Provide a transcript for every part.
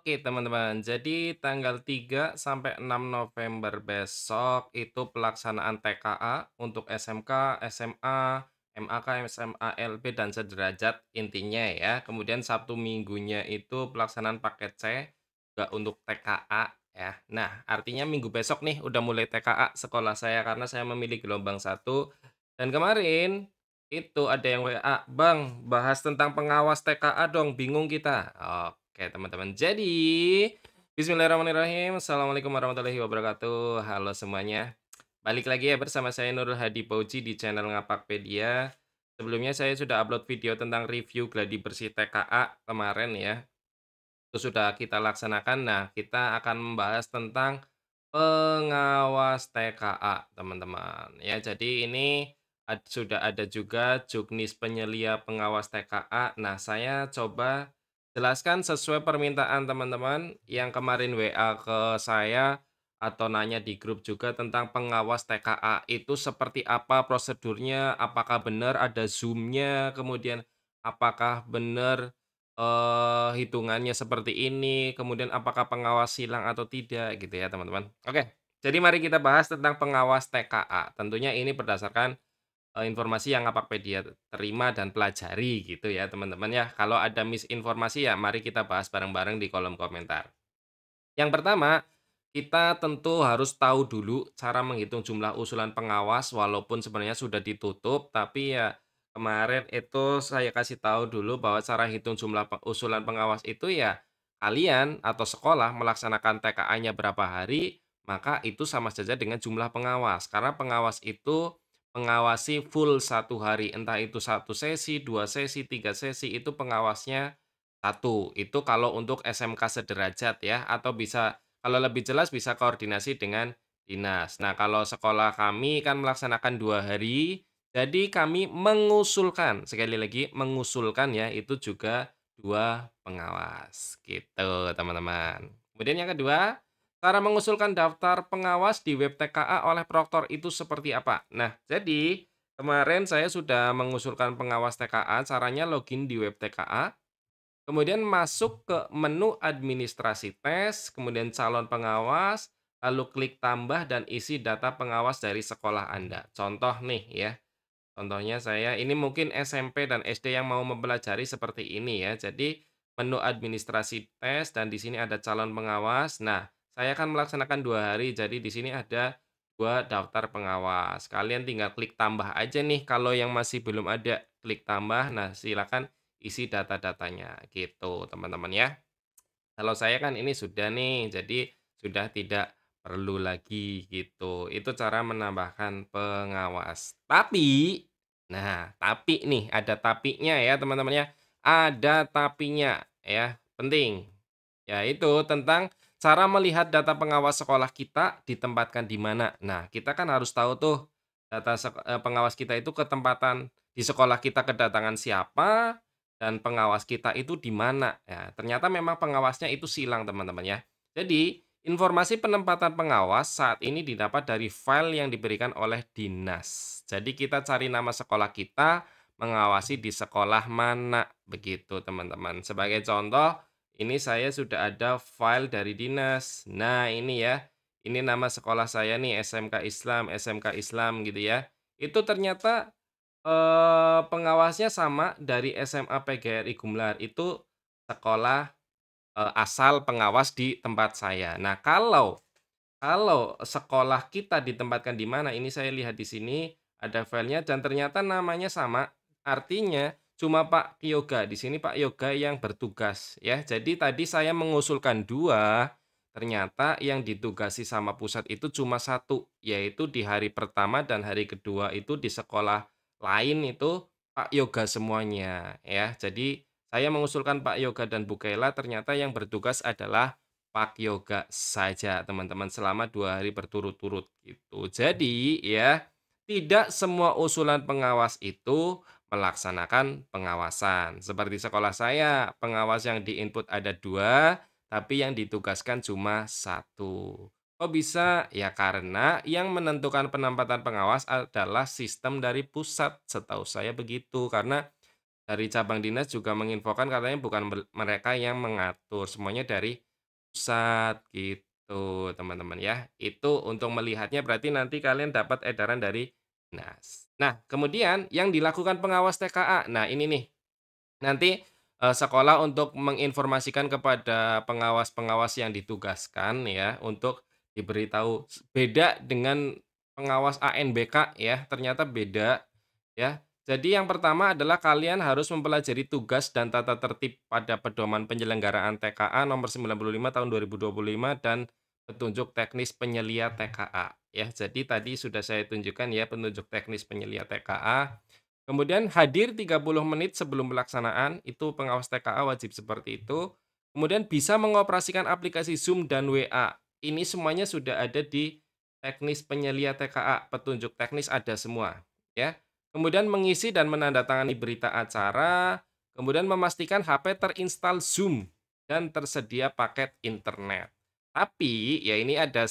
Oke teman-teman, jadi tanggal 3 sampai 6 November besok itu pelaksanaan TKA untuk SMK, SMA, MAK, SMA, LB, dan sederajat intinya ya. Kemudian Sabtu Minggunya itu pelaksanaan paket C juga untuk TKA ya. Nah, artinya minggu besok nih udah mulai TKA sekolah saya karena saya memilih gelombang satu. Dan kemarin itu ada yang WA, "Bang, bahas tentang pengawas TKA dong, bingung kita." Oke, teman-teman. Jadi, bismillahirrahmanirrahim. Assalamualaikum warahmatullahi wabarakatuh. Halo semuanya. Balik lagi ya bersama saya Nurul Hadi Pauji di channel Ngapakpedia. Sebelumnya saya sudah upload video tentang review gladi bersih TKA kemarin ya. Itu sudah kita laksanakan. Nah, kita akan membahas tentang pengawas TKA, teman-teman. Ya, jadi ini sudah ada juga juknis penyelia pengawas TKA. Nah, saya coba jelaskan sesuai permintaan teman-teman yang kemarin WA ke saya atau nanya di grup juga tentang pengawas TKA. Itu seperti apa prosedurnya, apakah benar ada Zoom-nya, kemudian apakah benar hitungannya seperti ini, kemudian apakah pengawas silang atau tidak gitu ya teman-teman. Oke, jadi mari kita bahas tentang pengawas TKA. Tentunya ini berdasarkan, informasi yang Ngapakpedia terima dan pelajari gitu ya teman-teman ya. Kalau ada misinformasi ya mari kita bahas bareng-bareng di kolom komentar. Yang pertama, kita tentu harus tahu dulu cara menghitung jumlah usulan pengawas walaupun sebenarnya sudah ditutup, tapi ya kemarin itu saya kasih tahu dulu bahwa cara hitung jumlah usulan pengawas itu ya kalian atau sekolah melaksanakan TKA-nya berapa hari, maka itu sama saja dengan jumlah pengawas. Karena pengawas itu mengawasi full satu hari, entah itu satu sesi, 2 sesi, 3 sesi, itu pengawasnya satu. Itu kalau untuk SMK sederajat ya, atau bisa kalau lebih jelas bisa koordinasi dengan dinas. Nah, kalau sekolah kami kan melaksanakan 2 hari, jadi kami mengusulkan, sekali lagi mengusulkan ya, itu juga 2 pengawas, gitu teman-teman. Kemudian yang kedua, cara mengusulkan daftar pengawas di web TKA oleh proktor itu seperti apa? Nah, jadi kemarin saya sudah mengusulkan pengawas TKA, caranya login di web TKA. Kemudian masuk ke menu administrasi tes, kemudian calon pengawas, lalu klik tambah dan isi data pengawas dari sekolah Anda. Contoh nih ya, contohnya saya ini mungkin SMP dan SD yang mau mempelajari seperti ini ya. Jadi menu administrasi tes dan di sini ada calon pengawas. Nah, saya akan melaksanakan 2 hari, jadi di sini ada 2 daftar pengawas. Kalian tinggal klik tambah aja nih kalau yang masih belum ada, klik tambah. Nah, silakan isi data-datanya gitu, teman-teman ya. Kalau saya kan ini sudah nih, jadi sudah tidak perlu lagi gitu. Itu cara menambahkan pengawas. Tapi, nah tapi nih, ada tapinya ya teman-teman ya. Ada tapinya ya, penting. Yaitu tentang cara melihat data pengawas sekolah kita ditempatkan di mana. Nah, kita kan harus tahu tuh data pengawas kita itu ketempatan di sekolah kita kedatangan siapa, dan pengawas kita itu di mana. Ya, ternyata memang pengawasnya itu silang teman-teman ya. Jadi, informasi penempatan pengawas saat ini didapat dari file yang diberikan oleh dinas. Jadi kita cari nama sekolah kita, mengawasi di sekolah mana, begitu teman-teman. Sebagai contoh, ini saya sudah ada file dari dinas. Nah, ini ya. Ini nama sekolah saya nih SMK Islam gitu ya. Itu ternyata pengawasnya sama dari SMA PGRI Gumelar. Itu sekolah, asal pengawas di tempat saya. Nah, kalau sekolah kita ditempatkan di mana, ini saya lihat di sini ada filenya dan ternyata namanya sama, artinya cuma Pak Yoga, di sini Pak Yoga yang bertugas ya. Jadi tadi saya mengusulkan 2, ternyata yang ditugasi sama pusat itu cuma satu, yaitu di hari pertama dan hari kedua itu di sekolah lain itu Pak Yoga semuanya ya. Jadi saya mengusulkan Pak Yoga dan Bu Kela, ternyata yang bertugas adalah Pak Yoga saja teman-teman selama 2 hari berturut-turut gitu. Jadi ya, tidak semua usulan pengawas itu melaksanakan pengawasan. Seperti sekolah saya, pengawas yang di-input ada 2, tapi yang ditugaskan cuma satu. Kok bisa? Ya karena yang menentukan penempatan pengawas adalah sistem dari pusat, setahu saya begitu. Karena dari cabang dinas juga menginfokan katanya bukan mereka yang mengatur, semuanya dari pusat gitu, teman-teman ya. Itu untuk melihatnya berarti nanti kalian dapat edaran dari Dinas. Nah, kemudian yang dilakukan pengawas TKA. Nah, ini nih, nanti, sekolah untuk menginformasikan kepada pengawas-pengawas yang ditugaskan ya, untuk diberitahu beda dengan pengawas ANBK ya, ternyata beda ya. Jadi yang pertama adalah kalian harus mempelajari tugas dan tata tertib pada pedoman penyelenggaraan TKA nomor 95 tahun 2025 dan petunjuk teknis penyelia TKA ya. Jadi tadi sudah saya tunjukkan ya petunjuk teknis penyelia TKA. Kemudian hadir 30 menit sebelum pelaksanaan, itu pengawas TKA wajib seperti itu. Kemudian bisa mengoperasikan aplikasi Zoom dan WA. Ini semuanya sudah ada di teknis penyelia TKA, petunjuk teknis ada semua, ya. Kemudian mengisi dan menandatangani berita acara, kemudian memastikan HP terinstall Zoom dan tersedia paket internet. Tapi ya ini ada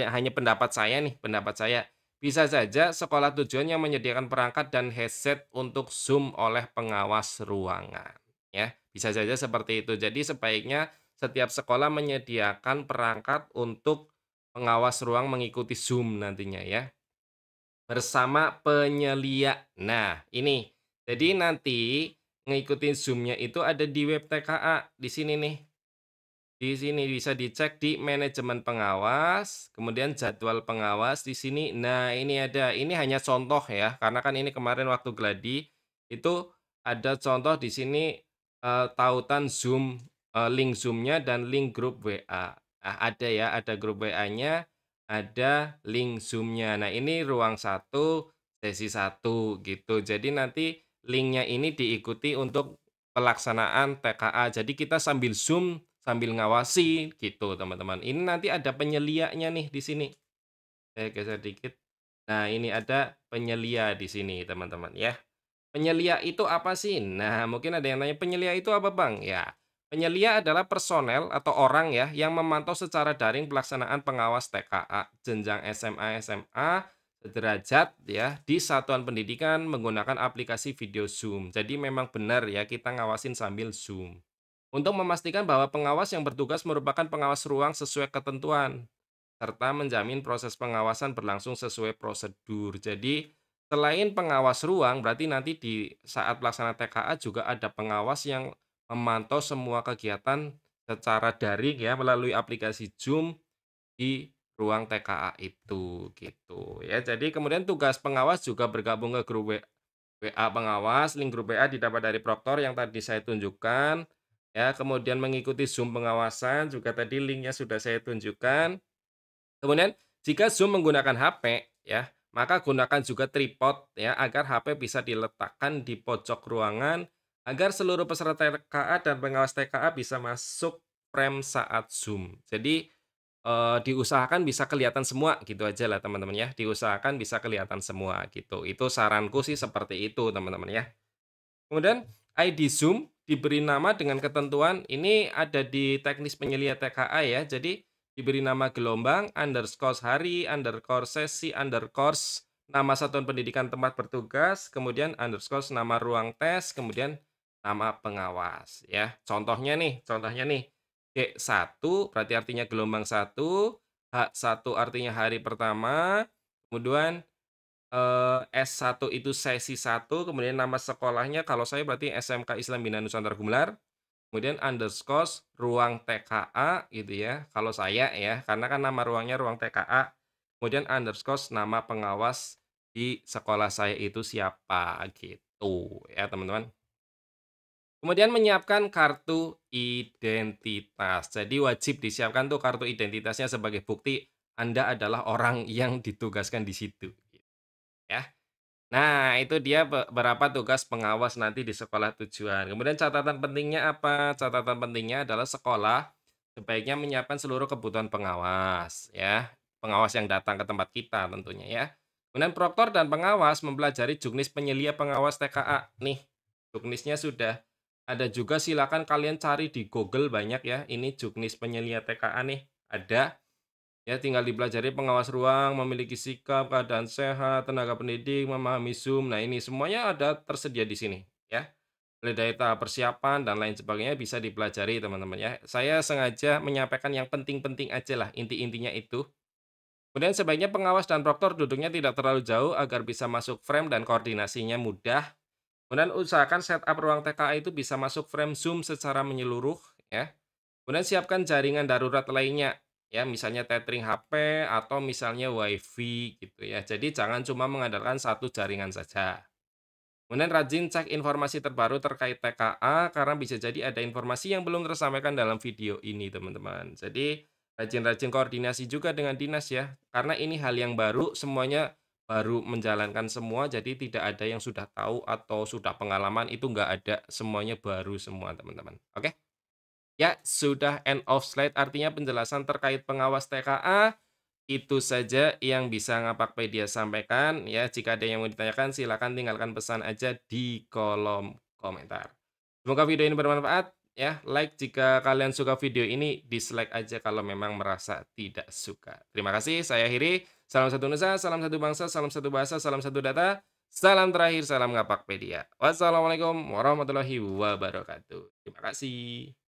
hanya pendapat saya nih, pendapat saya. Bisa saja sekolah tujuan yang menyediakan perangkat dan headset untuk Zoom oleh pengawas ruangan, ya. Bisa saja seperti itu. Jadi sebaiknya setiap sekolah menyediakan perangkat untuk pengawas ruang mengikuti Zoom nantinya ya, bersama penyelia. Nah, ini. Jadi nanti ngikutin Zoom-nya itu ada di web TKA, di sini nih. Di sini bisa dicek di manajemen pengawas, kemudian jadwal pengawas di sini. Nah, ini ada. Ini hanya contoh ya, karena kan ini kemarin waktu gladi itu ada contoh di sini tautan Zoom, link Zoom-nya dan link grup WA. Nah, ada ya, ada grup WA-nya, ada link Zoom-nya. Nah, ini ruang satu sesi satu gitu. Jadi nanti linknya ini diikuti untuk pelaksanaan TKA. Jadi kita sambil Zoom, sambil ngawasi gitu, teman-teman. Ini nanti ada penyelianya nih di sini. Saya geser dikit. Nah, ini ada penyelia di sini, teman-teman ya. Penyelia itu apa sih? Nah, mungkin ada yang nanya, "Penyelia itu apa, Bang?" Ya, penyelia adalah personel atau orang ya yang memantau secara daring pelaksanaan pengawas TKA jenjang SMA, SMA sederajat ya di satuan pendidikan menggunakan aplikasi video Zoom. Jadi memang benar ya kita ngawasin sambil Zoom. Untuk memastikan bahwa pengawas yang bertugas merupakan pengawas ruang sesuai ketentuan serta menjamin proses pengawasan berlangsung sesuai prosedur. Jadi, selain pengawas ruang, berarti nanti di saat pelaksanaan TKA juga ada pengawas yang memantau semua kegiatan secara daring ya melalui aplikasi Zoom di ruang TKA itu gitu ya. Jadi kemudian tugas pengawas juga bergabung ke grup WA pengawas, link grup WA didapat dari proktor yang tadi saya tunjukkan ya. Kemudian mengikuti Zoom pengawasan juga tadi linknya sudah saya tunjukkan. Kemudian jika Zoom menggunakan HP ya, maka gunakan juga tripod ya agar HP bisa diletakkan di pojok ruangan agar seluruh peserta TKA dan pengawas TKA bisa masuk frame saat Zoom. Jadi, diusahakan bisa kelihatan semua gitu aja lah teman-teman ya, diusahakan bisa kelihatan semua gitu. Itu saranku sih seperti itu teman-teman ya. Kemudian ID Zoom diberi nama dengan ketentuan ini ada di teknis penyelia TKA ya. Jadi diberi nama gelombang, underscore hari, underscore sesi, underscore nama satuan pendidikan tempat bertugas, kemudian underscore nama ruang tes, kemudian nama pengawas ya. Contohnya nih D1 berarti artinya gelombang satu, H1 artinya hari pertama, kemudian S1 itu sesi satu kemudian nama sekolahnya kalau saya berarti SMK Islam Bina Nusantara Gumelar, kemudian underscore ruang TKA gitu ya, kalau saya ya, karena kan nama ruangnya ruang TKA, kemudian underscore nama pengawas di sekolah saya itu siapa, gitu ya teman-teman. Kemudian menyiapkan kartu identitas. Jadi wajib disiapkan tuh kartu identitasnya sebagai bukti Anda adalah orang yang ditugaskan di situ, ya. Nah, itu dia beberapa tugas pengawas nanti di sekolah tujuan. Kemudian catatan pentingnya apa? Catatan pentingnya adalah sekolah sebaiknya menyiapkan seluruh kebutuhan pengawas, ya. Pengawas yang datang ke tempat kita tentunya ya. Kemudian proktor dan pengawas mempelajari juknis penyelia pengawas TKA. Nih, juknisnya sudah ada juga silakan kalian cari di Google banyak ya. Ini juknis penyelia TKA nih, ada. Ya, tinggal dipelajari pengawas ruang, memiliki sikap, keadaan sehat, tenaga pendidik, memahami Zoom. Nah, ini semuanya ada tersedia di sini, ya. mulai dari tahap persiapan dan lain sebagainya bisa dipelajari teman-teman ya. Saya sengaja menyampaikan yang penting-penting aja lah, inti-intinya itu. Kemudian sebaiknya pengawas dan proktor duduknya tidak terlalu jauh agar bisa masuk frame dan koordinasinya mudah. Kemudian usahakan setup ruang TKA itu bisa masuk frame Zoom secara menyeluruh ya. Kemudian siapkan jaringan darurat lainnya ya, misalnya tethering HP atau misalnya WiFi gitu ya. Jadi jangan cuma mengandalkan satu jaringan saja. Kemudian rajin cek informasi terbaru terkait TKA karena bisa jadi ada informasi yang belum tersampaikan dalam video ini, teman-teman. Jadi rajin-rajin koordinasi juga dengan dinas ya, karena ini hal yang baru, semuanya baru menjalankan semua, jadi tidak ada yang sudah tahu atau sudah pengalaman, itu nggak ada, semuanya baru semua, teman-teman. Oke? Ya, sudah end of slide, artinya penjelasan terkait pengawas TKA. Itu saja yang bisa Ngapakpedia sampaikan ya. Jika ada yang mau ditanyakan silakan tinggalkan pesan aja di kolom komentar. Semoga video ini bermanfaat ya. Like jika kalian suka video ini, dislike aja kalau memang merasa tidak suka. Terima kasih, saya akhiri. Salam satu nusa, salam satu bangsa, salam satu bahasa, salam satu data. Salam terakhir, salam Ngapakpedia. Wassalamualaikum warahmatullahi wabarakatuh. Terima kasih.